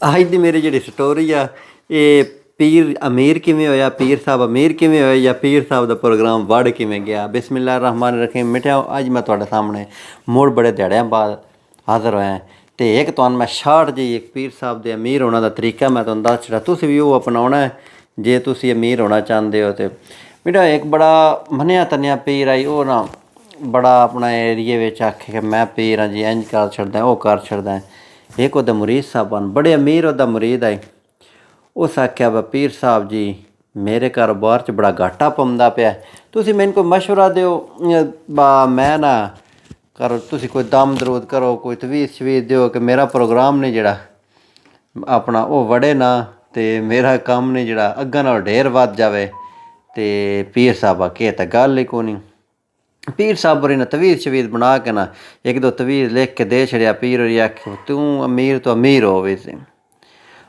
ਅੱਜ ਦੀ ਮੇਰੀ ਜਿਹੜੀ ਸਟੋਰੀ ਆ ਇਹ ਪੀਰ ਅਮੀਰ ਕਿਵੇਂ ਹੋਇਆ, ਪੀਰ ਸਾਹਿਬ ਅਮੀਰ ਕਿਵੇਂ ਹੋਇਆ, ਜਾਂ ਪੀਰ ਸਾਹਿਬ ਦਾ ਪ੍ਰੋਗਰਾਮ ਵੜ ਕਿਵੇਂ ਗਿਆ। ਬਿਸਮਿਲ੍ਲਾਹਿਰ ਰਹਿਮਾਨਿਰ ਰਹੀਮ। ਮਿੱਠਿਓ, ਅੱਜ ਮੈਂ ਤੁਹਾਡੇ ਸਾਹਮਣੇ ਮੁੜ ਬੜੇ ਦਿਹਾੜਿਆਂ ਬਾਅਦ ਹਾਜ਼ਰ ਹੋਇਆ ਅਤੇ ਇੱਕ ਤੁਹਾਨੂੰ ਮੈਂ ਸ਼ਾਰਟ ਜਿਹੀ ਇੱਕ ਪੀਰ ਸਾਹਿਬ ਦੇ ਅਮੀਰ ਹੋਣ ਦਾ ਤਰੀਕਾ ਮੈਂ ਤੁਹਾਨੂੰ ਦੱਸ ਛੱਡਾਂ। ਤੁਸੀਂ ਵੀ ਉਹ ਅਪਣਾਉਣਾ ਹੈ ਜੇ ਤੁਸੀਂ ਅਮੀਰ ਹੋਣਾ ਚਾਹੁੰਦੇ ਹੋ। ਅਤੇ ਮਿੱਠਾ ਇੱਕ ਬੜਾ ਮੰਨਿਆ ਤੰਨਿਆ ਪੀਰ ਆਈ, ਉਹ ਨਾ ਬੜਾ ਆਪਣਾ ਏਰੀਏ ਵਿੱਚ ਆਖੇ ਕਿ ਮੈਂ ਪੀਰ ਹਾਂ ਜੀ, ਇੰਝ ਕਰ ਛੱਡਦਾ ਉਹ ਕਰ ਛੱਡਦਾ। ਇੱਕ ਉਹਦਾ ਮੁਰੀਦ ਸਾਹਿਬਾਨ ਬੜੇ ਅਮੀਰ ਉਹਦਾ ਮੁਰੀਦ ਆਏ। ਉਸ ਆਖਿਆ ਵਾ ਪੀਰ ਸਾਹਿਬ ਜੀ ਮੇਰੇ ਕਾਰੋਬਾਰ 'ਚ ਬੜਾ ਘਾਟਾ ਪਾਉਂਦਾ ਪਿਆ, ਤੁਸੀਂ ਮੈਨੂੰ ਕੋਈ ਮਸ਼ਵਰਾ ਦਿਓ। ਮੈਂ ਨਾ ਕਰੋ, ਤੁਸੀਂ ਕੋਈ ਦਮ ਦਰੂਦ ਕਰੋ, ਕੋਈ ਤਵੀਜ਼ ਸ਼ਵੀਜ਼ ਦਿਓ ਕਿ ਮੇਰਾ ਪ੍ਰੋਗਰਾਮ ਨਹੀਂ ਜਿਹੜਾ ਆਪਣਾ ਉਹ ਵੜੇ ਨਾ, ਅਤੇ ਮੇਰਾ ਕੰਮ ਨਹੀਂ ਜਿਹੜਾ ਅੱਗਾਂ ਨਾਲ ਢੇਰ ਵੱਧ ਜਾਵੇ। ਅਤੇ ਪੀਰ ਸਾਹਿਬ ਆਖੇ ਤਾਂ ਗੱਲ ਹੀ ਕੋਈ ਨਹੀਂ। ਪੀਰ ਸਾਹਿਬ ਹੋਰੀ ਨੇ ਤਵੀਜ਼ ਸ਼ਵੀਜ਼ ਬਣਾ ਕੇ ਨਾ ਇੱਕ ਦੋ ਤਵੀਜ਼ ਲਿਖ ਕੇ ਦੇ ਛੜਿਆ। ਪੀਰ ਹੋਰੀ ਆਖਿਓ ਤੂੰ ਅਮੀਰ ਤੋਂ ਅਮੀਰ ਹੋਵੇ ਸੀ।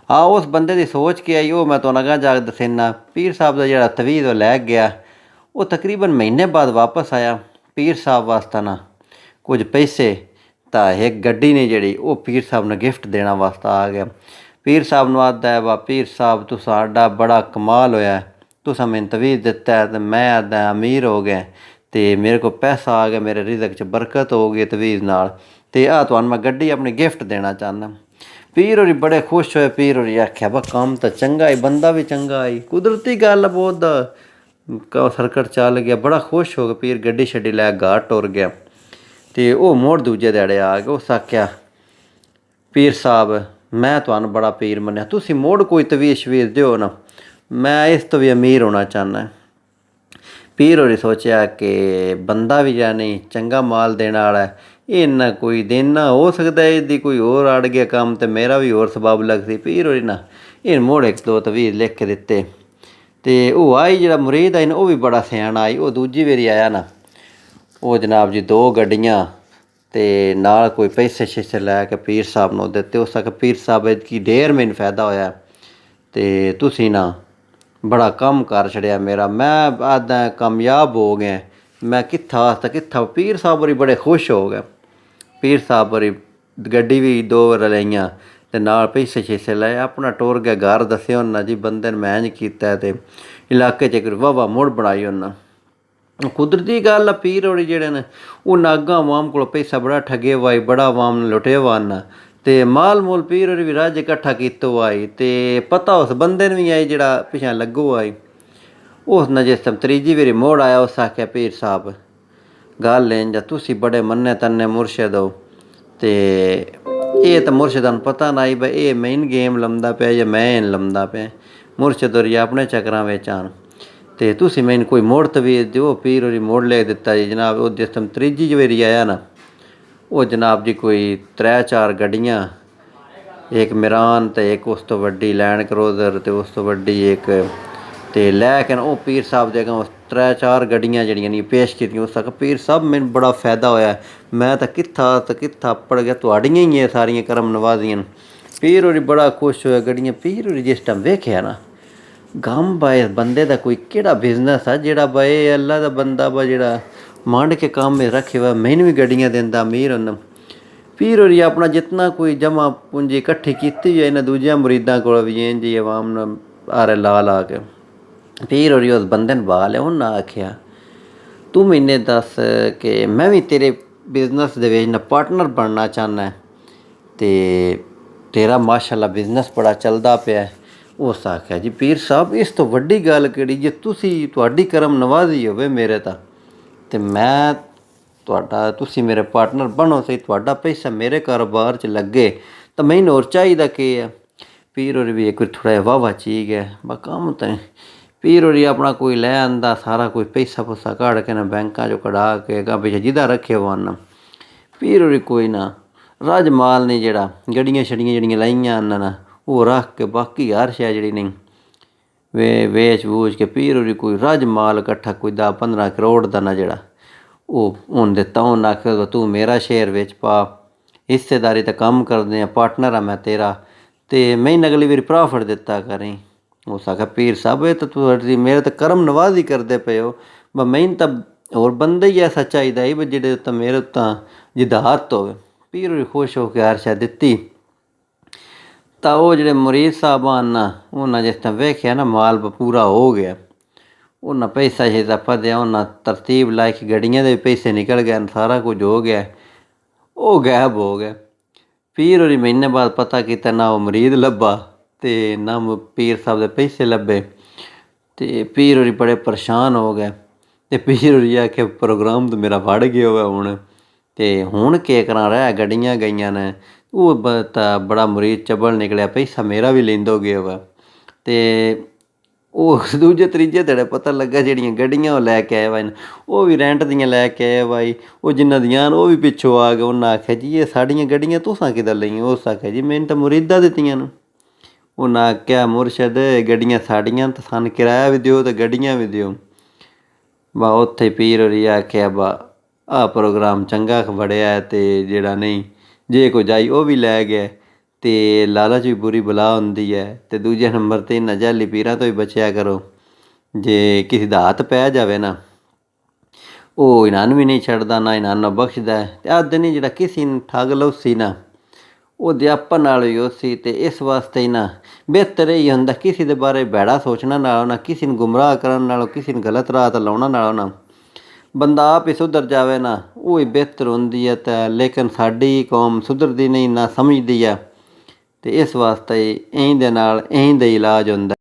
ਹਾਂ, ਉਸ ਬੰਦੇ ਦੀ ਸੋਚ ਕੇ ਆਈ, ਉਹ ਮੈਂ ਤੁਹਾਨੂੰ ਅਗਾਂਹ ਜਾ ਕੇ ਦੱਸਣਾ। ਪੀਰ ਸਾਹਿਬ ਦਾ ਜਿਹੜਾ ਤਵੀਜ਼ ਉਹ ਲੈ ਗਿਆ, ਉਹ ਤਕਰੀਬਨ ਮਹੀਨੇ ਬਾਅਦ ਵਾਪਸ ਆਇਆ। ਪੀਰ ਸਾਹਿਬ ਵਾਸਤੇ ਨਾ ਕੁਝ ਪੈਸੇ ਤਾਂ ਇੱਕ ਗੱਡੀ ਨੇ ਜਿਹੜੀ ਉਹ ਪੀਰ ਸਾਹਿਬ ਨੂੰ ਗਿਫਟ ਦੇਣਾ ਵਾਸਤੇ ਆ ਗਿਆ। ਪੀਰ ਸਾਹਿਬ ਨੂੰ ਆਖਦਾ ਹੈ ਵਾ ਪੀਰ ਸਾਹਿਬ ਤੂੰ ਸਾਡਾ ਬੜਾ ਕਮਾਲ ਹੋਇਆ, ਤੁਸੀਂ ਮੈਨੂੰ ਤਵੀਜ਼ ਦਿੱਤਾ ਅਤੇ ਮੈਂ ਆਖਦਾ ਅਮੀਰ ਹੋ ਗਿਆ ਅਤੇ ਮੇਰੇ ਕੋਲ ਪੈਸਾ ਆ ਗਿਆ, ਮੇਰੇ ਰਿਜ਼ਕ 'ਚ ਬਰਕਤ ਹੋ ਗਈ ਤਵੀਜ਼ ਨਾਲ, ਅਤੇ ਤੁਹਾਨੂੰ ਮੈਂ ਗੱਡੀ ਆਪਣੀ ਗਿਫਟ ਦੇਣਾ ਚਾਹੁੰਦਾ। ਪੀਰ ਹੋਰੀ ਬੜੇ ਖੁਸ਼ ਹੋਏ। ਪੀਰ ਹੋਰੀ ਆਖਿਆ ਵਾ ਕੰਮ ਤਾਂ ਚੰਗਾ ਹੈ, ਬੰਦਾ ਵੀ ਚੰਗਾ ਹੈ, ਕੁਦਰਤੀ ਗੱਲ ਬਹੁਤ ਸਰਕਟ ਚੱਲ ਗਿਆ। ਬੜਾ ਖੁਸ਼ ਹੋ ਗਿਆ। ਪੀਰ ਗੱਡੀ ਛੱਡੀ ਲੈ ਘਰ ਟੁਰ ਗਿਆ ਅਤੇ ਉਹ ਮੁੜ ਦੂਜੇ ਦਿਹਾੜੇ ਆ ਗਿਆ। ਉਸ ਆਖਿਆ ਪੀਰ ਸਾਹਿਬ ਮੈਂ ਤੁਹਾਨੂੰ ਬੜਾ ਪੀਰ ਮੰਨਿਆ, ਤੁਸੀਂ ਮੁੜ ਕੋਈ ਤਵੀਜ਼ ਸ਼ਵੀਜ਼ ਦਿਓ ਨਾ, ਮੈਂ ਇਸ ਤੋਂ ਵੀ ਅਮੀਰ ਹੋਣਾ ਚਾਹੁੰਦਾ। ਪੀਰ ਹੋਰੀ ਸੋਚਿਆ ਕਿ ਬੰਦਾ ਵੀ ਜਾਂ ਨਹੀਂ ਚੰਗਾ ਮਾਲ ਦੇਣ ਵਾਲਾ, ਇਹਨਾਂ ਕੋਈ ਦੇਣਾ ਹੋ ਸਕਦਾ, ਇਹਦੀ ਕੋਈ ਹੋਰ ਅੜ ਗਿਆ ਕੰਮ ਅਤੇ ਮੇਰਾ ਵੀ ਹੋਰ ਸਬੱਬ ਲੱਗਦੀ। ਪੀਰ ਹੋਰੀ ਨਾ ਇਹ ਮੁੜ ਇੱਕ ਦੋ ਤਵੀਜ਼ ਲਿਖ ਕੇ ਦਿੱਤੇ ਅਤੇ ਉਹ ਆਈ ਜਿਹੜਾ ਮੁਰੀਦ ਆਈ ਨਾ ਉਹ ਵੀ ਬੜਾ ਸਿਆਣਾ ਆਈ। ਉਹ ਦੂਜੀ ਵਾਰੀ ਆਇਆ ਨਾ, ਉਹ ਜਨਾਬ ਜੀ ਦੋ ਗੱਡੀਆਂ ਅਤੇ ਨਾਲ ਕੋਈ ਪੈਸੇ ਸ਼ੈਸੇ ਲੈ ਕੇ ਪੀਰ ਸਾਹਿਬ ਨੂੰ ਦਿੱਤੇ। ਉਸ ਤੱਕ ਪੀਰ ਸਾਹਿਬ ਕੀ ਢੇਰ ਮੈਨੂੰ ਫਾਇਦਾ ਹੋਇਆ ਅਤੇ ਤੁਸੀਂ ਨਾ ਬੜਾ ਕੰਮ ਕਰ ਛੜਿਆ ਮੇਰਾ, ਮੈਂ ਆਦਾਂ ਕਾਮਯਾਬ ਹੋ ਗਿਆ, ਮੈਂ ਕਿੱਥਾ ਵਾਸਤਾ ਕਿੱਥਾ। ਪੀਰ ਸਾਹਿਬ ਹੋਰੀ ਬੜੇ ਖੁਸ਼ ਹੋ ਗਏ। ਪੀਰ ਸਾਹਿਬ ਹੋਰੀ ਗੱਡੀ ਵੀ ਦੋ ਵਾਰ ਲਈਆਂ ਅਤੇ ਨਾਲ ਪੈਸੇ ਸ਼ੈਸੇ ਲਏ, ਆਪਣਾ ਟੁਰ ਗਿਆ ਘਰ। ਦੱਸਿਆ ਉਹਨਾਂ ਜੀ ਬੰਦੇ ਨੇ ਮੈਂ ਇੰਝ ਕੀਤਾ ਅਤੇ ਇਲਾਕੇ 'ਚ ਇੱਕ ਵਾਹਵਾ ਮੁੜ ਬਣਾਈ ਉਹਨਾਂ। ਕੁਦਰਤੀ ਗੱਲ ਆ, ਪੀਰ ਹੋਰੀ ਜਿਹੜੇ ਨੇ ਉਹ ਨਾਗਾ ਆਵਾਮ ਕੋਲੋਂ ਪੈਸਾ ਬੜਾ ਠੱਗੇ ਵਾਈ, ਬੜਾ ਆਵਾਮ ਨੇ ਲੁੱਟੇ ਵਾਨਾ ਅਤੇ ਮਾਲ ਮੂਲ ਪੀਰ ਹੋਰੀ ਵੀ ਰੱਜ ਇਕੱਠਾ ਕੀਤਾ ਆਈ ਅਤੇ ਪਤਾ ਉਸ ਬੰਦੇ ਨੂੰ ਵੀ ਆਈ ਜਿਹੜਾ ਪਿਛਾਂ ਲੱਗੋ ਆਈ। ਉਸ ਨੇ ਜਿਸ ਟਾਈਮ ਤੀਜੀ ਵਾਰੀ ਮੋੜ ਆਇਆ, ਉਸ ਆਖਿਆ ਪੀਰ ਸਾਹਿਬ ਗੱਲ ਇੰਝ ਤੁਸੀਂ ਬੜੇ ਮੰਨੇ ਤੰਨੇ ਮੁਰਸ਼ਿਦ ਹੋ ਅਤੇ ਇਹ ਤਾਂ ਮੁਰਸ਼ਿਦਾਂ ਨੂੰ ਪਤਾ ਨਾ ਆਈ ਬਈ ਇਹ ਮੇਨ ਗੇਮ ਲੰਮਦਾ ਪਿਆ ਜਾਂ ਮੈਂ ਇਹਨ ਲੰਮਦਾ ਪਿਆ। ਮੁਰਸ਼ਿਦ ਹੋਰੀ ਆਪਣੇ ਚੱਕਰਾਂ ਵਿੱਚ ਆਣ ਅਤੇ ਤੁਸੀਂ ਮੈਨੂੰ ਕੋਈ ਮੋੜ ਤਵੀਜ਼ ਦਿਓ। ਪੀਰ ਹੋਰੀ ਮੋੜ ਲੈ ਦਿੱਤਾ ਜੀ ਜਨਾਬ। ਉਹ ਜਿਸ ਟਾਈਮ ਤੀਜੀ ਵਾਰੀ ਆਇਆ ਨਾ, ਉਹ ਜਨਾਬ ਜੀ ਕੋਈ 3-4 ਗੱਡੀਆਂ, ਇੱਕ ਮਿਰਾਨ ਅਤੇ ਇੱਕ ਉਸ ਤੋਂ ਵੱਡੀ ਲੈਂਡ ਕਰੂਜ਼ਰ ਅਤੇ ਉਸ ਤੋਂ ਵੱਡੀ ਇੱਕ ਅਤੇ ਲੈ ਕੇ ਉਹ ਪੀਰ ਸਾਹਿਬ ਦੇ ਅੱਗੇ 3-4 ਗੱਡੀਆਂ ਜਿਹੜੀਆਂ ਨੇ ਪੇਸ਼ ਕੀਤੀਆਂ। ਉਸ ਤੱਕ ਪੀਰ ਸਾਹਿਬ ਮੈਨੂੰ ਬੜਾ ਫਾਇਦਾ ਹੋਇਆ, ਮੈਂ ਤਾਂ ਕਿੱਥਾ ਪੜ ਗਿਆ, ਤੁਹਾਡੀਆਂ ਹੀ ਇਹ ਸਾਰੀਆਂ ਕਰਮ ਨਵਾਜ਼ੀਆਂ। ਪੀਰ ਹੋਰੀ ਬੜਾ ਖੁਸ਼ ਹੋਇਆ। ਗੱਡੀਆਂ ਪੀਰ ਹੋਰੀ ਜਿਸ ਟਾਈਮ ਵੇਖਿਆ ਨਾ ਗਮ ਬਾਏ ਬੰਦੇ ਦਾ ਕੋਈ ਕਿਹੜਾ ਬਿਜ਼ਨਸ ਆ ਜਿਹੜਾ ਬਾਏ ਅੱਲਾ ਦਾ ਬੰਦਾ ਵਾ ਜਿਹੜਾ ਮੰਡ ਕੇ ਕੰਮ ਰੱਖੇ ਵਾ, ਮੈਨੂੰ ਵੀ ਗੱਡੀਆਂ ਦਿੰਦਾ ਅਮੀਰ ਉਹਨਾਂ। ਪੀਰ ਹੋਰੀ ਆਪਣਾ ਜਿਤਨਾ ਕੋਈ ਜਮ੍ਹਾਂ ਪੂੰਜੀ ਇਕੱਠੀ ਕੀਤੀ ਹੈ ਇਹਨਾਂ ਦੂਜਿਆਂ ਮੁਰੀਦਾਂ ਕੋਲ ਵੀ ਇੰਝ ਹੀ ਆਵਾਮ ਨੂੰ ਆਰੇ ਲਾ ਕੇ ਪੀਰ ਹੋਰੀ ਉਸ ਬੰਦੇ ਨੂੰ ਬਹਾ ਲਿਆ। ਉਹਨਾਂ ਆਖਿਆ ਤੂੰ ਮੈਨੇ ਦੱਸ ਕਿ ਮੈਂ ਵੀ ਤੇਰੇ ਬਿਜ਼ਨਸ ਦੇ ਵਿੱਚ ਨਾ ਪਾਰਟਨਰ ਬਣਨਾ ਚਾਹੁੰਦਾ ਅਤੇ ਤੇਰਾ ਮਾਸ਼ਾਅੱਲਾ ਬਿਜ਼ਨਸ ਬੜਾ ਚੱਲਦਾ ਪਿਆ। ਉਸ ਆਖਿਆ ਜੀ ਪੀਰ ਸਾਹਿਬ ਇਸ ਤੋਂ ਵੱਡੀ ਗੱਲ ਕਿਹੜੀ, ਜੇ ਤੁਹਾਡੀ ਕਰਮ ਨਵਾਜ਼ੀ ਹੋਵੇ ਮੇਰੇ ਤਾਂ ਅਤੇ ਮੈਂ ਤੁਸੀਂ ਮੇਰੇ ਪਾਰਟਨਰ ਬਣੋ ਸਹੀ, ਤੁਹਾਡਾ ਪੈਸਾ ਮੇਰੇ ਕਾਰੋਬਾਰ 'ਚ ਲੱਗੇ ਤਾਂ ਮੈਨੂੰ ਹੋਰ ਚਾਹੀਦਾ ਕੀ ਹੈ। ਪੀਰ ਹੋਰੀ ਵੀ ਇੱਕ ਵਾਰ ਥੋੜ੍ਹਾ ਜਿਹਾ ਵਾਹਵਾ ਚੀਕ ਹੈ ਬਾ ਕੰਮ ਤਾਂ। ਪੀਰ ਹੋਰੀ ਆਪਣਾ ਕੋਈ ਲੈ ਆਂਦਾ ਸਾਰਾ ਕੋਈ ਪੈਸਾ ਪੂਸਾ ਕੱਢ ਕੇ ਨਾ ਬੈਂਕਾਂ 'ਚੋਂ ਕਢਾ ਕੇ ਅੱਗਾ ਪਿੱਛੇ ਜਿਹਦਾ ਰੱਖੇ ਵਨ। ਪੀਰ ਹੋਰੀ ਕੋਈ ਨਾ ਰੱਜ ਮਾਲ ਨਹੀਂ ਜਿਹੜਾ ਗੱਡੀਆਂ ਛੜੀਆਂ ਜਿਹੜੀਆਂ ਲਾਈਆਂ ਉਹਨਾਂ ਨੇ ਉਹ ਰੱਖ ਕੇ ਬਾਕੀ ਹਰ ਸ਼ੈ ਜਿਹੜੀ ਨਹੀਂ ਵੇਚ ਵੂਚ ਕੇ ਪੀਰ ਹੋਰੀ ਕੋਈ ਰੱਜ ਮਾਲ ਇਕੱਠਾ ਕੋਈ 10-15 ਕਰੋੜ ਦਾ ਨਾ ਜਿਹੜਾ ਉਹ ਹੁਣ ਦਿੱਤਾ। ਉਹਨੇ ਆਖਿਆ ਤੂੰ ਮੇਰਾ ਸ਼ੇਅਰ ਵਿੱਚ ਪਾ, ਹਿੱਸੇਦਾਰੀ ਤਾਂ ਕੰਮ ਕਰਦੇ ਆ, ਪਾਰਟਨਰ ਆ ਮੈਂ ਤੇਰਾ ਅਤੇ ਮੈਨੂੰ ਅਗਲੀ ਵਾਰੀ ਪ੍ਰੋਫਿਟ ਦਿੱਤਾ ਕਰੀਂ। ਉਸ ਆਖਿਆ ਪੀਰ ਸਾਹਿਬ ਇਹ ਤਾਂ ਤੁਹਾਡੀ ਮੇਰੇ ਤਾਂ ਕਰਮ ਨਵਾਜ਼ ਹੀ ਕਰਦੇ ਪਏ ਹੋ, ਮੈਨੂੰ ਤਾਂ ਹੋਰ ਬੰਦਾ ਹੀ ਐਸਾ ਚਾਹੀਦਾ ਸੀ ਵੀ ਜਿਹੜੇ ਉੱਤੇ ਮੇਰੇ ਉੱਤਾਂ ਜਿਹਦਾ ਹੱਥ ਹੋਵੇ। ਪੀਰ ਹੋਰੀ ਖੁਸ਼ ਹੋ ਕੇ ਹਰ ਸ਼ੈ ਦਿੱਤੀ ਤਾਂ ਉਹ ਜਿਹੜੇ ਮੁਰੀਦ ਸਾਹਿਬਾਨ ਨਾ ਉਹਨਾਂ ਜਿਸ ਤਰ੍ਹਾਂ ਵੇਖਿਆ ਨਾ ਮਾਲ ਪੂਰਾ ਹੋ ਗਿਆ, ਉਹਨਾਂ ਪੈਸਾ ਸ਼ੈਸਾ ਭਰਿਆ, ਉਹਨਾਂ ਤਰਤੀਬ ਲਾਈ ਕਿ ਗੱਡੀਆਂ ਦੇ ਵੀ ਪੈਸੇ ਨਿਕਲ ਗਏ, ਸਾਰਾ ਕੁਝ ਹੋ ਗਿਆ, ਉਹ ਗਾਇਬ ਹੋ ਗਿਆ। ਪੀਰ ਹੋਰੀ ਮਹੀਨੇ ਬਾਅਦ ਪਤਾ ਕੀਤਾ, ਨਾ ਉਹ ਮੁਰੀਦ ਲੱਭਾ ਤੇ ਨਾ ਪੀਰ ਸਾਹਿਬ ਦੇ ਪੈਸੇ ਲੱਭੇ। ਤੇ ਪੀਰ ਹੋਰੀ ਬੜੇ ਪਰੇਸ਼ਾਨ ਹੋ ਗਏ। ਤੇ ਪੀਰ ਹੋਰੀ ਆਖਿਆ ਪ੍ਰੋਗਰਾਮ ਤਾਂ ਮੇਰਾ ਵੜ ਗਿਆ ਹੋਇਆ ਹੁਣ, ਤੇ ਹੁਣ ਕੀ ਕਰਾਂ, ਰਹਿ ਗੱਡੀਆਂ ਗਈਆਂ ਨੇ। ਉਹ ਤਾਂ ਬੜਾ ਮੁਰੀਦ ਚੱਬਲ ਨਿਕਲਿਆ, ਪੈਸਾ ਮੇਰਾ ਵੀ ਲੈਂਦਾ ਗਿਆ ਵਾ। ਤੇ ਉਹ ਦੂਜੇ ਤੀਜੇ ਦਿਨ ਪਤਾ ਲੱਗਾ ਜਿਹੜੀਆਂ ਗੱਡੀਆਂ ਉਹ ਲੈ ਕੇ ਆਏ ਵਾ, ਉਹ ਵੀ ਰੈਂਟ ਦੀਆਂ ਲੈ ਕੇ ਆਏ ਬਾਈ। ਉਹ ਜਿਨ੍ਹਾਂ ਦੀਆਂ ਉਹ ਵੀ ਪਿੱਛੋਂ ਆ ਗਏ। ਉਹਨਾਂ ਆਖਿਆ ਜੀ ਇਹ ਸਾਡੀਆਂ ਗੱਡੀਆਂ ਤੁਸਾਂ ਕਿੱਦਾਂ ਲਈਆਂ? ਉਸ ਆਖਿਆ ਜੀ ਮੈਨੂੰ ਤਾਂ ਮੁਰੀਦਾਂ ਦਿੱਤੀਆਂ ਨੂੰ। ਉਹਨਾਂ ਆਖਿਆ ਮੁਰਸ਼ਦ ਗੱਡੀਆਂ ਸਾਡੀਆਂ, ਤਾਂ ਸਾਨੂੰ ਕਿਰਾਇਆ ਵੀ ਦਿਓ ਅਤੇ ਗੱਡੀਆਂ ਵੀ ਦਿਓ। ਬਾ ਉੱਥੇ ਪੀਰ ਹੋਰੀ ਆਖਿਆ ਬਾ ਆਹ ਪ੍ਰੋਗਰਾਮ ਚੰਗਾ ਵੜਿਆ, ਅਤੇ ਜਿਹੜਾ ਨਹੀਂ ਜੇ ਕੋਈ ਜਾਈ ਉਹ ਵੀ ਲੈ ਗਿਆ। ਅਤੇ ਲਾਲਚ ਵੀ ਬੁਰੀ ਬਲਾ ਹੁੰਦੀ ਹੈ। ਅਤੇ ਦੂਜੇ ਨੰਬਰ 'ਤੇ ਇਹਨਾਂ ਜਾਅਲੀ ਪੀਰਾਂ ਤੋਂ ਵੀ ਬਚਿਆ ਕਰੋ। ਜੇ ਕਿਸੇ ਦਾ ਹੱਥ ਪੈ ਜਾਵੇ ਨਾ, ਉਹ ਇਹਨਾਂ ਨੂੰ ਵੀ ਨਹੀਂ ਛੱਡਦਾ, ਨਾ ਇਹਨਾਂ ਨੂੰ ਬਖਸ਼ਦਾ। ਅਤੇ ਆਹ ਦਿਨ ਜਿਹੜਾ ਕਿਸੇ ਨੂੰ ਠੱਗ ਲਓ ਸੀ ਨਾ, ਉਹਦੇ ਆਪਾਂ ਨਾਲ ਵੀ ਉਹ ਸੀ। ਅਤੇ ਇਸ ਵਾਸਤੇ ਹੀ ਨਾ ਬਿਹਤਰ ਇਹ ਹੁੰਦਾ ਕਿਸੇ ਦੇ ਬਾਰੇ ਭੈੜਾ ਸੋਚਣਾ ਨਾਲੋਂ ਨਾ, ਕਿਸੇ ਨੂੰ ਗੁੰਮਰਾਹ ਕਰਨ ਨਾਲੋਂ, ਕਿਸੇ ਨੂੰ ਗਲਤ ਰਾਹ 'ਤੇ ਲਾਉਣਾ ਨਾਲੋਂ ਨਾ ਬੰਦਾ ਆਪ ਹੀ ਸੁਧਰ ਜਾਵੇ ਨਾ, ਉਹ ਹੀ ਬਿਹਤਰ ਹੁੰਦੀ ਹੈ। ਤਾਂ ਲੇਕਿਨ ਸਾਡੀ ਕੌਮ ਸੁਧਰਦੀ ਨਹੀਂ, ਨਾ ਸਮਝਦੀ ਹੈ। ਅਤੇ ਇਸ ਵਾਸਤੇ ਇਹਦੇ ਨਾਲ ਇਹੀ ਦਾ ਇਲਾਜ ਹੁੰਦਾ।